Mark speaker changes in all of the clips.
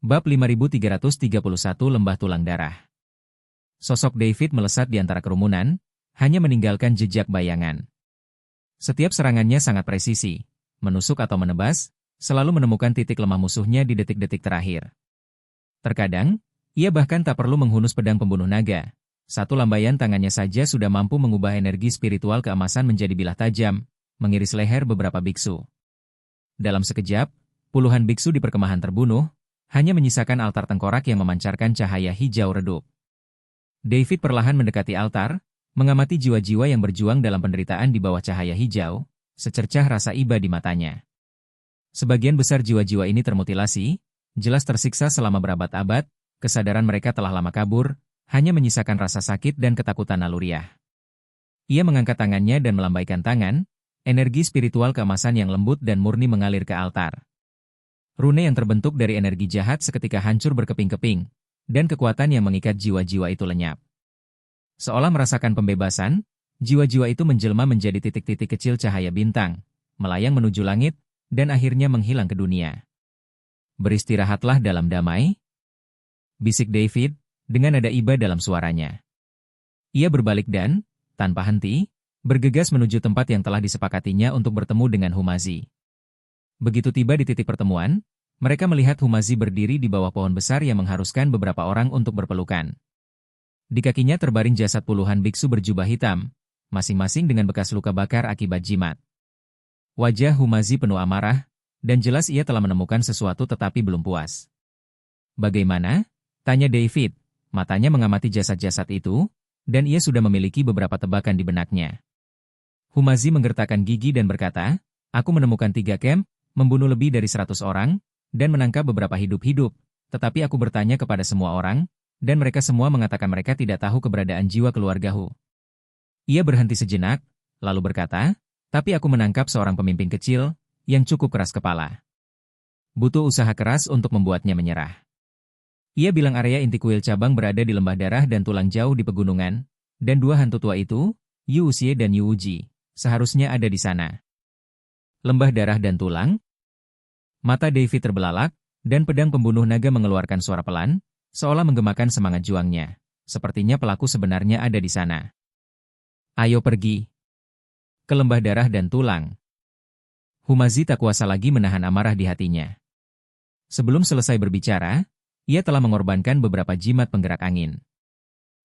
Speaker 1: Bab 5331 Lembah Tulang Darah. Sosok David melesat di antara kerumunan, hanya meninggalkan jejak bayangan. Setiap serangannya sangat presisi, menusuk atau menebas, selalu menemukan titik lemah musuhnya di detik-detik terakhir. Terkadang, ia bahkan tak perlu menghunus pedang pembunuh naga. Satu lambaian tangannya saja sudah mampu mengubah energi spiritual keemasan menjadi bilah tajam, mengiris leher beberapa biksu. Dalam sekejap, puluhan biksu di perkemahan terbunuh, hanya menyisakan altar tengkorak yang memancarkan cahaya hijau redup. David perlahan mendekati altar, mengamati jiwa-jiwa yang berjuang dalam penderitaan di bawah cahaya hijau, secercah rasa iba di matanya. Sebagian besar jiwa-jiwa ini termutilasi, jelas tersiksa selama berabad-abad, kesadaran mereka telah lama kabur, hanya menyisakan rasa sakit dan ketakutan naluriah. Ia mengangkat tangannya dan melambaikan tangan, energi spiritual keemasan yang lembut dan murni mengalir ke altar. Rune yang terbentuk dari energi jahat seketika hancur berkeping-keping, dan kekuatan yang mengikat jiwa-jiwa itu lenyap. Seolah merasakan pembebasan, jiwa-jiwa itu menjelma menjadi titik-titik kecil cahaya bintang, melayang menuju langit, dan akhirnya menghilang ke dunia. Beristirahatlah dalam damai, bisik David, dengan nada iba dalam suaranya. Ia berbalik dan, tanpa henti, bergegas menuju tempat yang telah disepakatinya untuk bertemu dengan Humazi. Begitu tiba di titik pertemuan, mereka melihat Humazi berdiri di bawah pohon besar yang mengharuskan beberapa orang untuk berpelukan. Di kakinya terbaring jasad puluhan biksu berjubah hitam, masing-masing dengan bekas luka bakar akibat jimat. Wajah Humazi penuh amarah, dan jelas ia telah menemukan sesuatu tetapi belum puas. Bagaimana? Tanya David, matanya mengamati jasad-jasad itu, dan ia sudah memiliki beberapa tebakan di benaknya. Humazi menggertakkan gigi dan berkata, "Aku menemukan 3 camp, membunuh lebih dari 100 orang, dan menangkap beberapa hidup-hidup, tetapi aku bertanya kepada semua orang, dan mereka semua mengatakan mereka tidak tahu keberadaan jiwa keluargaku." Ia berhenti sejenak, lalu berkata, "Tapi aku menangkap seorang pemimpin kecil, yang cukup keras kepala. Butuh usaha keras untuk membuatnya menyerah." Ia bilang area inti kuil cabang berada di lembah darah dan tulang jauh di pegunungan, dan 2 hantu tua itu, Yu Uxie dan Yu Uji, seharusnya ada di sana. Lembah darah dan tulang? Mata David terbelalak, dan pedang pembunuh naga mengeluarkan suara pelan, seolah menggemakan semangat juangnya. Sepertinya pelaku sebenarnya ada di sana. Ayo pergi ke lembah darah dan tulang. Humazi tak kuasa lagi menahan amarah di hatinya. Sebelum selesai berbicara, ia telah mengorbankan beberapa jimat penggerak angin.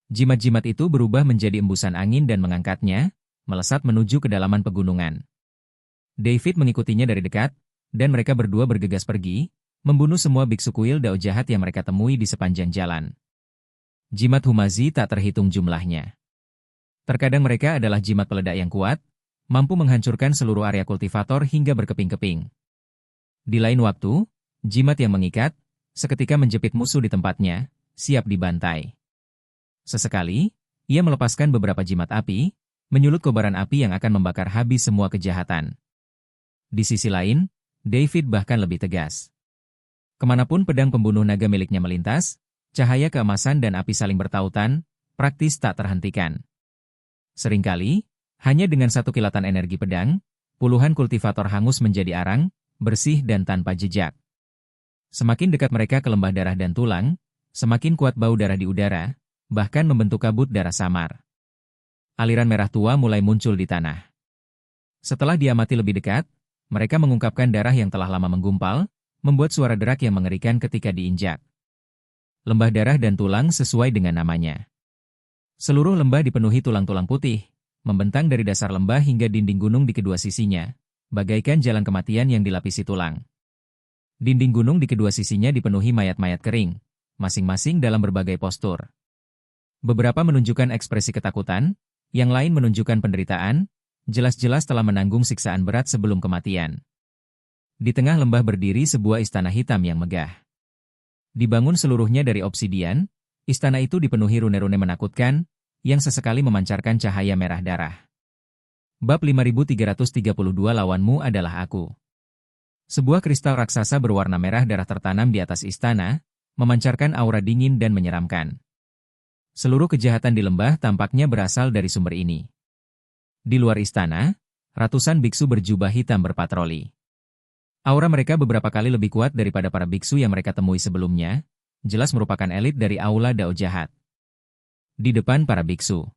Speaker 1: Jimat-jimat itu berubah menjadi embusan angin dan mengangkatnya, melesat menuju kedalaman pegunungan. David mengikutinya dari dekat, dan mereka berdua bergegas pergi, membunuh semua biksu kuil dao jahat yang mereka temui di sepanjang jalan. Jimat Humazi tak terhitung jumlahnya. Terkadang mereka adalah jimat peledak yang kuat, mampu menghancurkan seluruh area kultivator hingga berkeping-keping. Di lain waktu, jimat yang mengikat, seketika menjepit musuh di tempatnya, siap dibantai. Sesekali, ia melepaskan beberapa jimat api, menyulut kobaran api yang akan membakar habis semua kejahatan. Di sisi lain, David bahkan lebih tegas. Kemanapun pedang pembunuh naga miliknya melintas, cahaya keemasan dan api saling bertautan, praktis tak terhentikan. Seringkali, hanya dengan satu kilatan energi pedang, puluhan kultivator hangus menjadi arang, bersih dan tanpa jejak. Semakin dekat mereka ke lembah darah dan tulang, semakin kuat bau darah di udara, bahkan membentuk kabut darah samar. Aliran merah tua mulai muncul di tanah. Setelah diamati lebih dekat, mereka mengungkapkan darah yang telah lama menggumpal, membuat suara derak yang mengerikan ketika diinjak. Lembah darah dan tulang sesuai dengan namanya. Seluruh lembah dipenuhi tulang-tulang putih, membentang dari dasar lembah hingga dinding gunung di kedua sisinya, bagaikan jalan kematian yang dilapisi tulang. Dinding gunung di kedua sisinya dipenuhi mayat-mayat kering, masing-masing dalam berbagai postur. Beberapa menunjukkan ekspresi ketakutan, yang lain menunjukkan penderitaan, jelas-jelas telah menanggung siksaan berat sebelum kematian. Di tengah lembah berdiri sebuah istana hitam yang megah. Dibangun seluruhnya dari obsidian, istana itu dipenuhi rune-rune menakutkan, yang sesekali memancarkan cahaya merah darah. Bab 5332 Lawanmu adalah aku. Sebuah kristal raksasa berwarna merah darah tertanam di atas istana, memancarkan aura dingin dan menyeramkan. Seluruh kejahatan di lembah tampaknya berasal dari sumber ini. Di luar istana, ratusan biksu berjubah hitam berpatroli. Aura mereka beberapa kali lebih kuat daripada para biksu yang mereka temui sebelumnya, jelas merupakan elit dari aula Dao Jahat. Di depan para biksu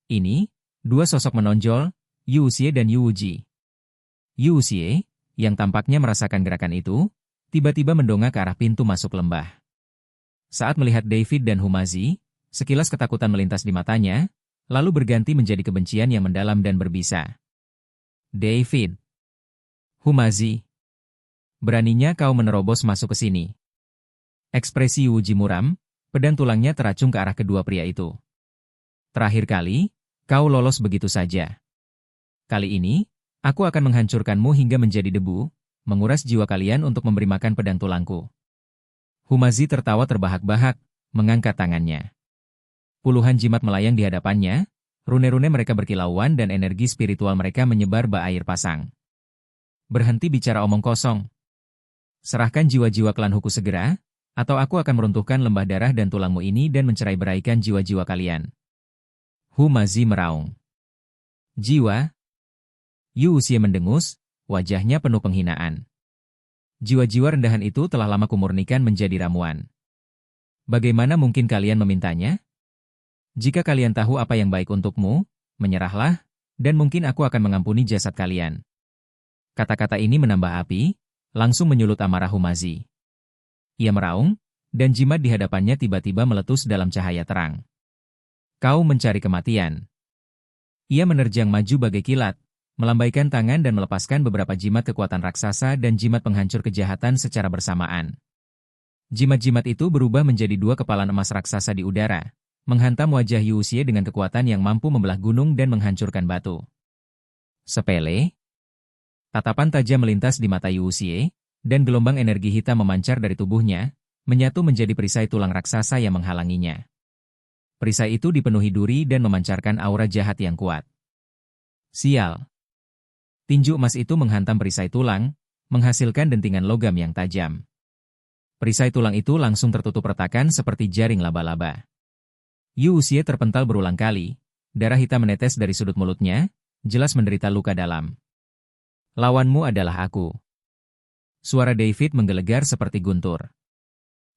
Speaker 1: ini, dua sosok menonjol, Yu Wuxie dan Yu Wuji. Yu Wuxie, yang tampaknya merasakan gerakan itu, tiba-tiba mendongak ke arah pintu masuk lembah. Saat melihat David dan Humazi, sekilas ketakutan melintas di matanya, lalu berganti menjadi kebencian yang mendalam dan berbisa. David. Humazi. Beraninya kau menerobos masuk ke sini. Ekspresi Yu Wuji muram, pedang tulangnya teracung ke arah kedua pria itu. Terakhir kali, kau lolos begitu saja. Kali ini, aku akan menghancurkanmu hingga menjadi debu, menguras jiwa kalian untuk memberi makan pedang tulangku. Humazi tertawa terbahak-bahak, mengangkat tangannya. Puluhan jimat melayang di hadapannya, rune-rune mereka berkilauan dan energi spiritual mereka menyebar bak air pasang. Berhenti bicara omong kosong. Serahkan jiwa-jiwa klan Huku segera, atau aku akan meruntuhkan lembah darah dan tulangmu ini dan mencerai-beraikan jiwa-jiwa kalian. Humazi meraung. Jiwa? Yu Wuxie mendengus, wajahnya penuh penghinaan. Jiwa-jiwa rendahan itu telah lama kumurnikan menjadi ramuan. Bagaimana mungkin kalian memintanya? Jika kalian tahu apa yang baik untukmu, menyerahlah, dan mungkin aku akan mengampuni jasad kalian. Kata-kata ini menambah api, langsung menyulut amarah Humazi. Ia meraung, dan jimat di hadapannya tiba-tiba meletus dalam cahaya terang. Kau mencari kematian. Ia menerjang maju bagai kilat, melambaikan tangan dan melepaskan beberapa jimat kekuatan raksasa dan jimat penghancur kejahatan secara bersamaan. Jimat-jimat itu berubah menjadi dua kepalan emas raksasa di udara, menghantam wajah Yu Wuxie dengan kekuatan yang mampu membelah gunung dan menghancurkan batu. Sepele. Tatapan tajam melintas di mata Yu Wuxie, dan gelombang energi hitam memancar dari tubuhnya, menyatu menjadi perisai tulang raksasa yang menghalanginya. Perisai itu dipenuhi duri dan memancarkan aura jahat yang kuat. Sial. Tinju emas itu menghantam perisai tulang, menghasilkan dentingan logam yang tajam. Perisai tulang itu langsung tertutup retakan seperti jaring laba-laba. Yu Wuxie terpental berulang kali, darah hitam menetes dari sudut mulutnya, jelas menderita luka dalam. Lawanmu adalah aku. Suara David menggelegar seperti guntur.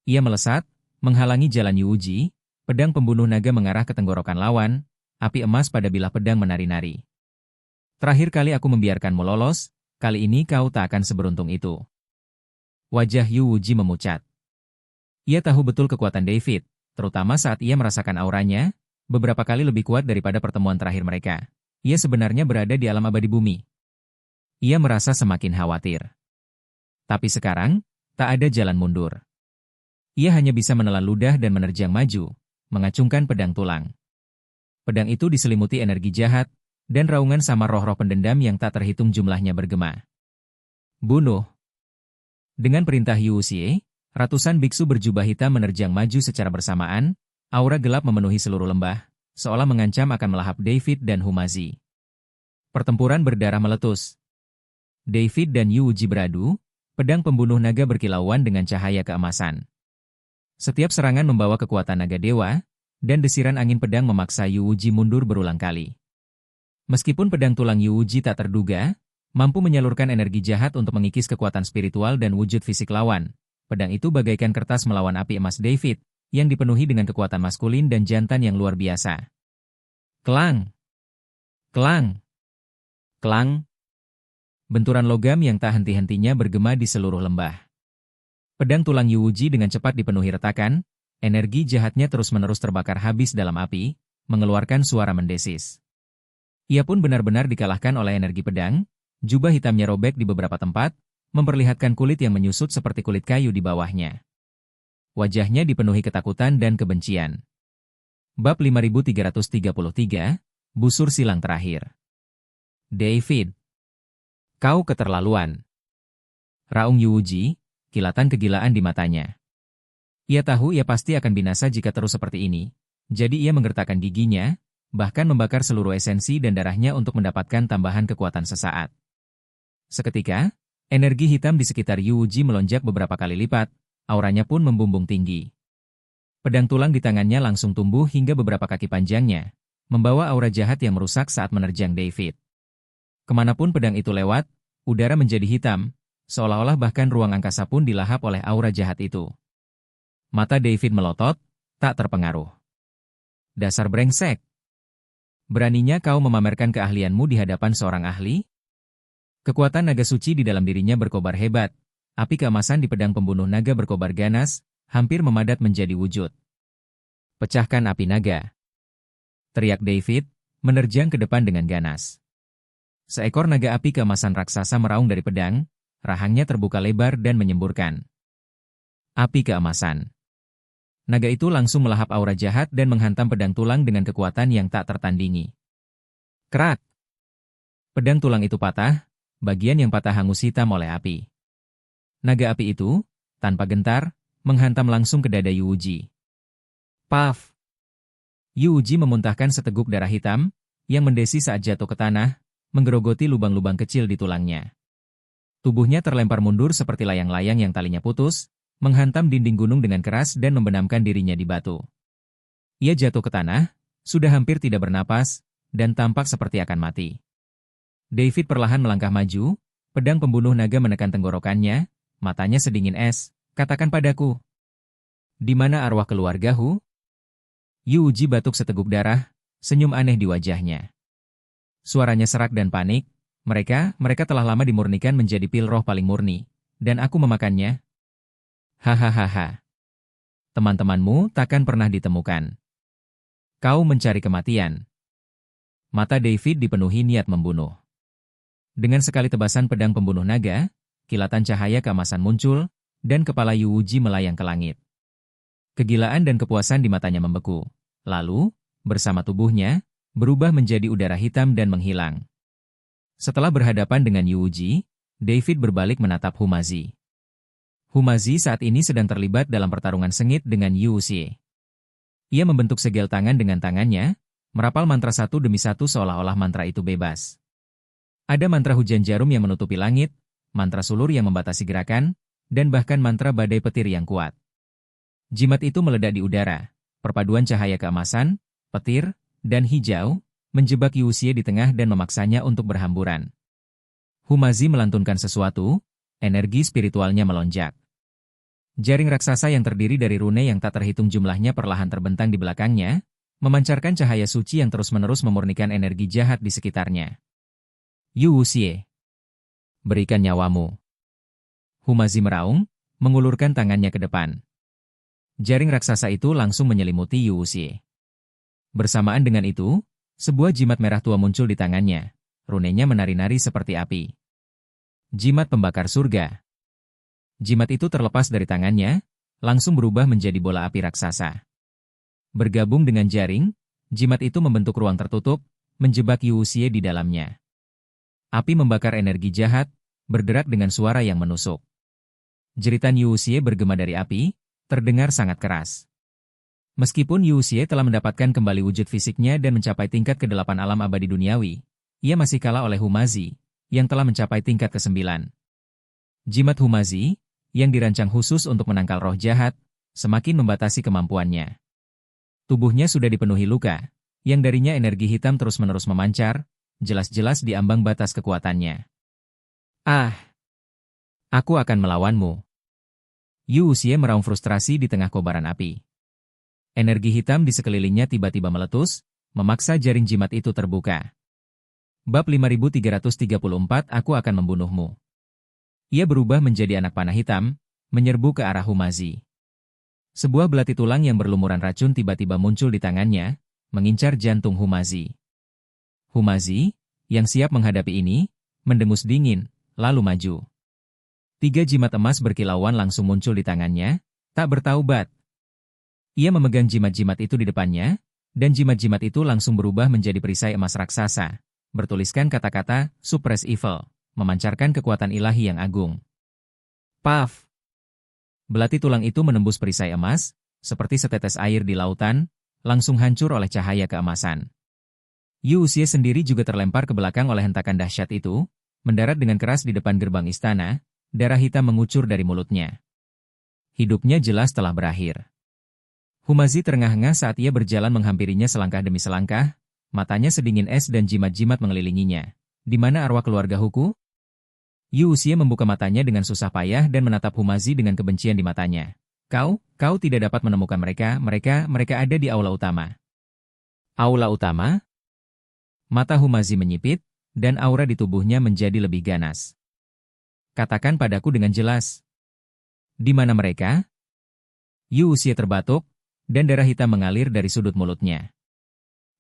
Speaker 1: Ia melesat, menghalangi jalan Yu Wuji, pedang pembunuh naga mengarah ke tenggorokan lawan, api emas pada bilah pedang menari-nari. Terakhir kali aku membiarkanmu lolos, kali ini kau tak akan seberuntung itu. Wajah Yu Wuji memucat. Ia tahu betul kekuatan David, terutama saat ia merasakan auranya, beberapa kali lebih kuat daripada pertemuan terakhir mereka. Ia sebenarnya berada di alam abadi bumi. Ia merasa semakin khawatir. Tapi sekarang, tak ada jalan mundur. Ia hanya bisa menelan ludah dan menerjang maju, mengacungkan pedang tulang. Pedang itu diselimuti energi jahat, dan raungan sama roh-roh pendendam yang tak terhitung jumlahnya bergema. Bunuh. Dengan perintah Yu Wuxie, ratusan biksu berjubah hitam menerjang maju secara bersamaan, aura gelap memenuhi seluruh lembah, seolah mengancam akan melahap David dan Humazi. Pertempuran berdarah meletus. David dan Yu Wuji beradu, pedang pembunuh naga berkilauan dengan cahaya keemasan. Setiap serangan membawa kekuatan naga dewa, dan desiran angin pedang memaksa Yu Wuji mundur berulang kali. Meskipun pedang tulang Yu Wuji tak terduga, mampu menyalurkan energi jahat untuk mengikis kekuatan spiritual dan wujud fisik lawan, pedang itu bagaikan kertas melawan api emas David, yang dipenuhi dengan kekuatan maskulin dan jantan yang luar biasa. Klang! Klang! Klang! Benturan logam yang tak henti-hentinya bergema di seluruh lembah. Pedang tulang Yu Wuji dengan cepat dipenuhi retakan, energi jahatnya terus-menerus terbakar habis dalam api, mengeluarkan suara mendesis. Ia pun benar-benar dikalahkan oleh energi pedang, jubah hitamnya robek di beberapa tempat, memperlihatkan kulit yang menyusut seperti kulit kayu di bawahnya. Wajahnya dipenuhi ketakutan dan kebencian. Bab 5333, Busur Silang Terakhir. David. Kau keterlaluan. Raung Yu Wuji, kilatan kegilaan di matanya. Ia tahu ia pasti akan binasa jika terus seperti ini, jadi ia menggertakkan giginya, bahkan membakar seluruh esensi dan darahnya untuk mendapatkan tambahan kekuatan sesaat. Seketika, energi hitam di sekitar Yu Wuji melonjak beberapa kali lipat, auranya pun membumbung tinggi. Pedang tulang di tangannya langsung tumbuh hingga beberapa kaki panjangnya, membawa aura jahat yang merusak saat menerjang David. Kemanapun pedang itu lewat, udara menjadi hitam, seolah-olah bahkan ruang angkasa pun dilahap oleh aura jahat itu. Mata David melotot, tak terpengaruh. Dasar brengsek. Beraninya kau memamerkan keahlianmu di hadapan seorang ahli? Kekuatan naga suci di dalam dirinya berkobar hebat. Api keemasan di pedang pembunuh naga berkobar ganas, hampir memadat menjadi wujud. Pecahkan api naga. Teriak David, menerjang ke depan dengan ganas. Seekor naga api keemasan raksasa meraung dari pedang, rahangnya terbuka lebar dan menyemburkan. Api keemasan. Naga itu langsung melahap aura jahat dan menghantam pedang tulang dengan kekuatan yang tak tertandingi. Krak! Pedang tulang itu patah, bagian yang patah hangus hitam oleh api. Naga api itu, tanpa gentar, menghantam langsung ke dada Yuuji. Paf! Yuuji memuntahkan seteguk darah hitam, yang mendesi saat jatuh ke tanah, menggerogoti lubang-lubang kecil di tulangnya. Tubuhnya terlempar mundur seperti layang-layang yang talinya putus, menghantam dinding gunung dengan keras dan membenamkan dirinya di batu. Ia jatuh ke tanah, sudah hampir tidak bernapas, dan tampak seperti akan mati. David perlahan melangkah maju, pedang pembunuh naga menekan tenggorokannya, matanya sedingin es. Katakan padaku, di mana arwah keluarga Hu? Yuuji batuk seteguk darah, senyum aneh di wajahnya. Suaranya serak dan panik, mereka telah lama dimurnikan menjadi pil roh paling murni, dan aku memakannya. Hahaha. Teman-temanmu takkan pernah ditemukan. Kau mencari kematian. Mata David dipenuhi niat membunuh. Dengan sekali tebasan pedang pembunuh naga, kilatan cahaya keemasan muncul, dan kepala Yuuji melayang ke langit. Kegilaan dan kepuasan di matanya membeku. Lalu, bersama tubuhnya, berubah menjadi udara hitam dan menghilang. Setelah berhadapan dengan Yuuji, David berbalik menatap Humazi. Humazi saat ini sedang terlibat dalam pertarungan sengit dengan Yu Xie. Ia membentuk segel tangan dengan tangannya, merapal mantra satu demi satu seolah-olah mantra itu bebas. Ada mantra hujan jarum yang menutupi langit, mantra sulur yang membatasi gerakan, dan bahkan mantra badai petir yang kuat. Jimat itu meledak di udara, perpaduan cahaya keemasan, petir, dan hijau, menjebak Yu Xie di tengah dan memaksanya untuk berhamburan. Humazi melantunkan sesuatu, energi spiritualnya melonjak. Jaring raksasa yang terdiri dari rune yang tak terhitung jumlahnya perlahan terbentang di belakangnya, memancarkan cahaya suci yang terus-menerus memurnikan energi jahat di sekitarnya. Yu Xie, berikan nyawamu. Humazi meraung, mengulurkan tangannya ke depan. Jaring raksasa itu langsung menyelimuti Yu Xie. Bersamaan dengan itu, sebuah jimat merah tua muncul di tangannya, runenya menari-nari seperti api. Jimat pembakar surga. Jimat itu terlepas dari tangannya, langsung berubah menjadi bola api raksasa. Bergabung dengan jaring, jimat itu membentuk ruang tertutup, menjebak Yu Xie di dalamnya. Api membakar energi jahat, berderak dengan suara yang menusuk. Jeritan Yu Xie bergema dari api, terdengar sangat keras. Meskipun Yu Xie telah mendapatkan kembali wujud fisiknya dan mencapai tingkat ke-8 alam abadi duniawi, ia masih kalah oleh Humazi, yang telah mencapai tingkat ke-9. Jimat Humazi, yang dirancang khusus untuk menangkal roh jahat, semakin membatasi kemampuannya. Tubuhnya sudah dipenuhi luka, yang darinya energi hitam terus-menerus memancar, jelas-jelas di ambang batas kekuatannya. Ah! Aku akan melawanmu. Yu Xie meraung frustrasi di tengah kobaran api. Energi hitam di sekelilingnya tiba-tiba meletus, memaksa jaring jimat itu terbuka. Bab 5334 Aku akan membunuhmu. Ia berubah menjadi anak panah hitam, menyerbu ke arah Humazi. Sebuah belati tulang yang berlumuran racun tiba-tiba muncul di tangannya, mengincar jantung Humazi. Humazi, yang siap menghadapi ini, mendengus dingin, lalu maju. 3 jimat emas berkilauan langsung muncul di tangannya, tak bertaubat. Ia memegang jimat-jimat itu di depannya, dan jimat-jimat itu langsung berubah menjadi perisai emas raksasa, bertuliskan kata-kata, Suppress Evil, memancarkan kekuatan ilahi yang agung. Paf! Belati tulang itu menembus perisai emas, seperti setetes air di lautan, langsung hancur oleh cahaya keemasan. Yu Xie sendiri juga terlempar ke belakang oleh hentakan dahsyat itu, mendarat dengan keras di depan gerbang istana, darah hitam mengucur dari mulutnya. Hidupnya jelas telah berakhir. Humazi terengah-engah saat ia berjalan menghampirinya selangkah demi selangkah, matanya sedingin es dan jimat-jimat mengelilinginya. Di mana arwah keluarga Huku? Yu Wuxie membuka matanya dengan susah payah dan menatap Humazi dengan kebencian di matanya. Kau tidak dapat menemukan mereka ada di aula utama. Aula utama? Mata Humazi menyipit, dan aura di tubuhnya menjadi lebih ganas. Katakan padaku dengan jelas. Di mana mereka? Yu Wuxie terbatuk, dan darah hitam mengalir dari sudut mulutnya.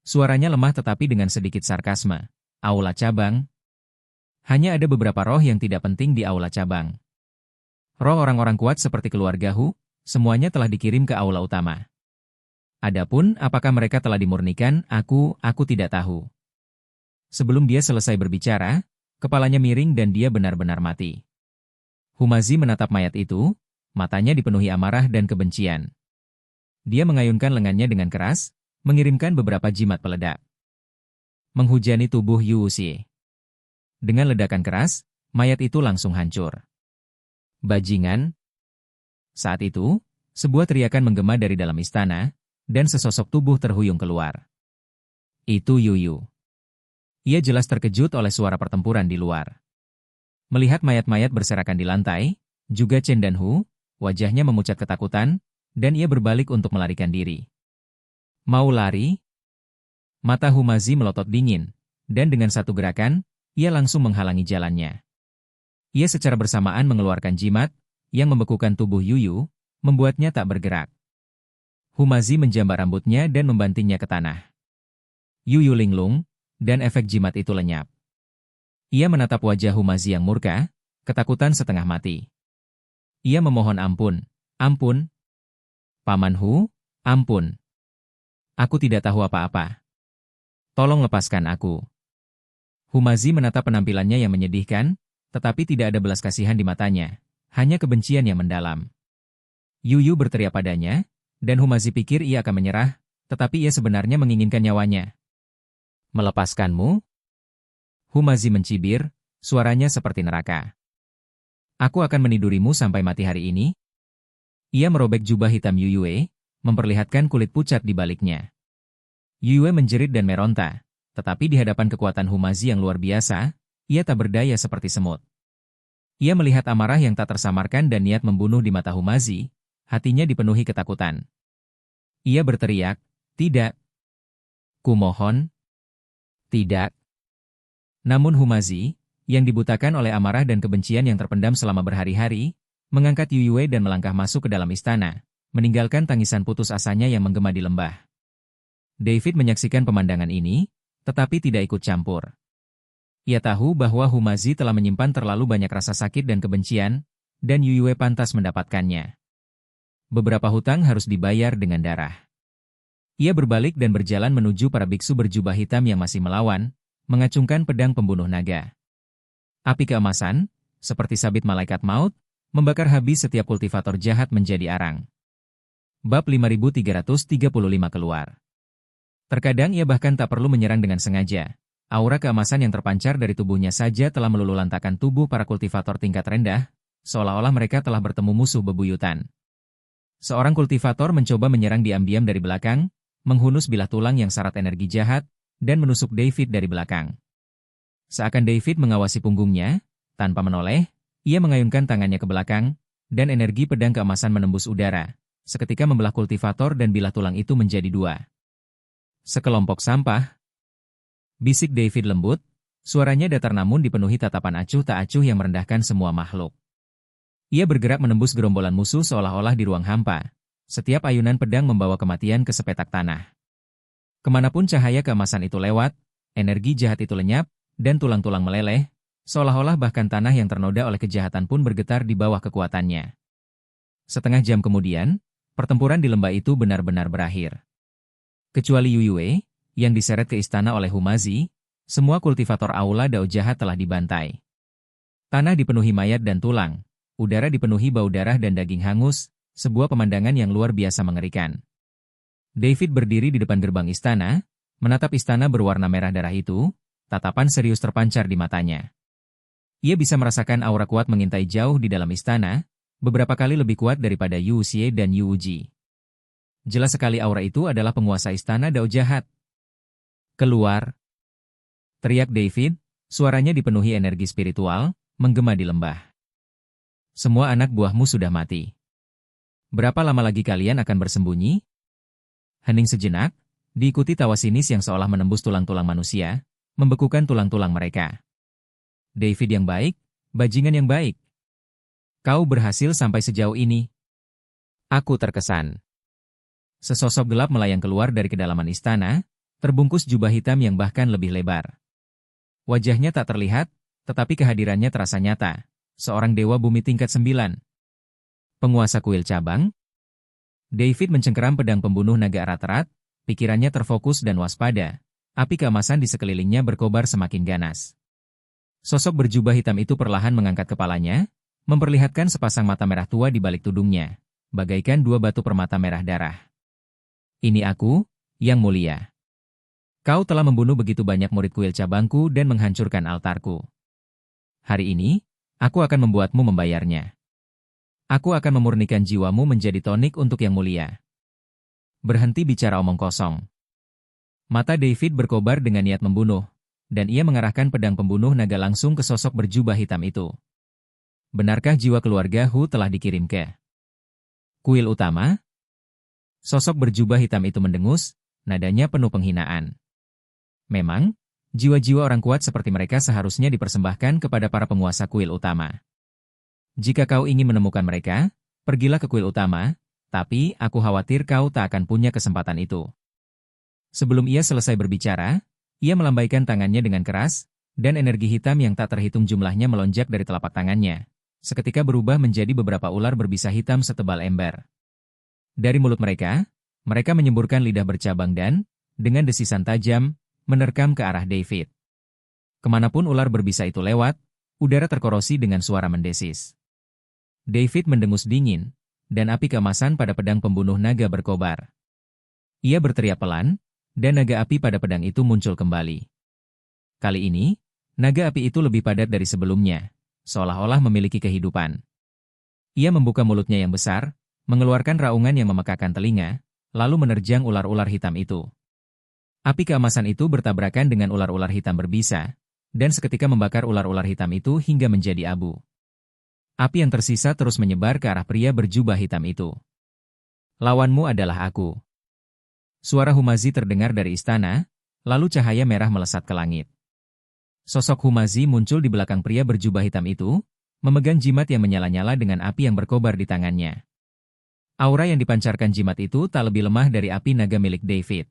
Speaker 1: Suaranya lemah tetapi dengan sedikit sarkasme. Aula cabang? Hanya ada beberapa roh yang tidak penting di aula cabang. Roh orang-orang kuat seperti keluarga Hu, semuanya telah dikirim ke aula utama. Adapun apakah mereka telah dimurnikan, aku tidak tahu. Sebelum dia selesai berbicara, kepalanya miring dan dia benar-benar mati. Humazi menatap mayat itu, matanya dipenuhi amarah dan kebencian. Dia mengayunkan lengannya dengan keras, mengirimkan beberapa jimat peledak. Menghujani tubuh Yu Wuxie. Dengan ledakan keras, mayat itu langsung hancur. Bajingan. Saat itu, sebuah teriakan menggema dari dalam istana, dan sesosok tubuh terhuyung keluar. Itu Yuyu. Ia jelas terkejut oleh suara pertempuran di luar. Melihat mayat-mayat berserakan di lantai, juga Chen dan Hu, wajahnya memucat ketakutan, dan ia berbalik untuk melarikan diri. Mau lari? Mata Humazi melotot dingin, dan dengan satu gerakan, ia langsung menghalangi jalannya. Ia secara bersamaan mengeluarkan jimat, yang membekukan tubuh Yuyu, membuatnya tak bergerak. Humazi menjambar rambutnya dan membantingnya ke tanah. Yuyu linglung, dan efek jimat itu lenyap. Ia menatap wajah Humazi yang murka, ketakutan setengah mati. Ia memohon ampun, ampun. Paman Hu, ampun. Aku tidak tahu apa-apa. Tolong lepaskan aku. Humazi menatap penampilannya yang menyedihkan, tetapi tidak ada belas kasihan di matanya, hanya kebencian yang mendalam. Yuyu berteriak padanya, dan Humazi pikir ia akan menyerah, tetapi ia sebenarnya menginginkan nyawanya. Melepaskanmu? Humazi mencibir, suaranya seperti neraka. Aku akan menidurimu sampai mati hari ini. Ia merobek jubah hitam Yuyue, memperlihatkan kulit pucat di baliknya. Yuyue menjerit dan meronta. Tetapi di hadapan kekuatan Humazi yang luar biasa, ia tak berdaya seperti semut. Ia melihat amarah yang tak tersamarkan dan niat membunuh di mata Humazi, hatinya dipenuhi ketakutan. Ia berteriak, tidak. Kumohon. Tidak. Namun Humazi, yang dibutakan oleh amarah dan kebencian yang terpendam selama berhari-hari, mengangkat Yuyue dan melangkah masuk ke dalam istana, meninggalkan tangisan putus asanya yang menggema di lembah. David menyaksikan pemandangan ini, tetapi tidak ikut campur. Ia tahu bahwa Humazi telah menyimpan terlalu banyak rasa sakit dan kebencian, dan Yuyue pantas mendapatkannya. Beberapa hutang harus dibayar dengan darah. Ia berbalik dan berjalan menuju para biksu berjubah hitam yang masih melawan, mengacungkan pedang pembunuh naga. Api keemasan, seperti sabit malaikat maut, membakar habis setiap kultivator jahat menjadi arang. Bab 5335 keluar. Terkadang ia bahkan tak perlu menyerang dengan sengaja. Aura keemasan yang terpancar dari tubuhnya saja telah meluluhlantakkan tubuh para kultivator tingkat rendah, seolah-olah mereka telah bertemu musuh bebuyutan. Seorang kultivator mencoba menyerang diam-diam dari belakang, menghunus bilah tulang yang syarat energi jahat, dan menusuk David dari belakang. Seakan David mengawasi punggungnya, tanpa menoleh, ia mengayunkan tangannya ke belakang, dan energi pedang keemasan menembus udara, seketika membelah kultivator dan bilah tulang itu menjadi dua. Sekelompok sampah. Bisik David lembut, suaranya datar namun dipenuhi tatapan acuh tak acuh yang merendahkan semua makhluk. Ia bergerak menembus gerombolan musuh seolah-olah di ruang hampa. Setiap ayunan pedang membawa kematian ke sepetak tanah. Kemanapun cahaya keemasan itu lewat, energi jahat itu lenyap, dan tulang-tulang meleleh, seolah-olah bahkan tanah yang ternoda oleh kejahatan pun bergetar di bawah kekuatannya. Setengah jam kemudian, pertempuran di lembah itu benar-benar berakhir. Kecuali Yuyue, yang diseret ke istana oleh Humazi, semua kultivator aula dao jahat telah dibantai. Tanah dipenuhi mayat dan tulang, udara dipenuhi bau darah dan daging hangus, sebuah pemandangan yang luar biasa mengerikan. David berdiri di depan gerbang istana, menatap istana berwarna merah darah itu, tatapan serius terpancar di matanya. Ia bisa merasakan aura kuat mengintai jauh di dalam istana, beberapa kali lebih kuat daripada Yu Wuxie dan Yu Wuji. Jelas sekali aura itu adalah penguasa istana dao jahat. Keluar! Teriak David, suaranya dipenuhi energi spiritual, menggema di lembah. Semua anak buahmu sudah mati. Berapa lama lagi kalian akan bersembunyi? Hening sejenak, diikuti tawa sinis yang seolah menembus tulang-tulang manusia, membekukan tulang-tulang mereka. David yang baik, bajingan yang baik. Kau berhasil sampai sejauh ini. Aku terkesan. Sesosok gelap melayang keluar dari kedalaman istana, terbungkus jubah hitam yang bahkan lebih lebar. Wajahnya tak terlihat, tetapi kehadirannya terasa nyata. Seorang dewa bumi tingkat 9. Penguasa kuil cabang. David mencengkeram pedang pembunuh naga erat-erat, pikirannya terfokus dan waspada. Api keemasan di sekelilingnya berkobar semakin ganas. Sosok berjubah hitam itu perlahan mengangkat kepalanya, memperlihatkan sepasang mata merah tua di balik tudungnya, bagaikan dua batu permata merah darah. Ini aku, Yang Mulia. Kau telah membunuh begitu banyak murid kuil cabangku dan menghancurkan altarku. Hari ini, aku akan membuatmu membayarnya. Aku akan memurnikan jiwamu menjadi tonik untuk Yang Mulia. Berhenti bicara omong kosong. Mata David berkobar dengan niat membunuh, dan ia mengarahkan pedang pembunuh naga langsung ke sosok berjubah hitam itu. Benarkah jiwa keluarga Hu telah dikirim ke kuil utama? Sosok berjubah hitam itu mendengus, nadanya penuh penghinaan. Memang, jiwa-jiwa orang kuat seperti mereka seharusnya dipersembahkan kepada para penguasa kuil utama. Jika kau ingin menemukan mereka, pergilah ke kuil utama, tapi aku khawatir kau tak akan punya kesempatan itu. Sebelum ia selesai berbicara, ia melambaikan tangannya dengan keras, dan energi hitam yang tak terhitung jumlahnya melonjak dari telapak tangannya. Seketika berubah menjadi beberapa ular berbisa hitam setebal ember. Dari mulut mereka menyemburkan lidah bercabang dan, dengan desisan tajam, menerkam ke arah David. Kemanapun ular berbisa itu lewat, udara terkorosi dengan suara mendesis. David mendengus dingin, dan api keemasan pada pedang pembunuh naga berkobar. Ia berteriak pelan, dan naga api pada pedang itu muncul kembali. Kali ini, naga api itu lebih padat dari sebelumnya, seolah-olah memiliki kehidupan. Ia membuka mulutnya yang besar, mengeluarkan raungan yang memekakan telinga, lalu menerjang ular-ular hitam itu. Api keemasan itu bertabrakan dengan ular-ular hitam berbisa, dan seketika membakar ular-ular hitam itu hingga menjadi abu. Api yang tersisa terus menyebar ke arah pria berjubah hitam itu. Lawanmu adalah aku. Suara Humazi terdengar dari istana, lalu cahaya merah melesat ke langit. Sosok Humazi muncul di belakang pria berjubah hitam itu, memegang jimat yang menyala-nyala dengan api yang berkobar di tangannya. Aura yang dipancarkan jimat itu tak lebih lemah dari api naga milik David.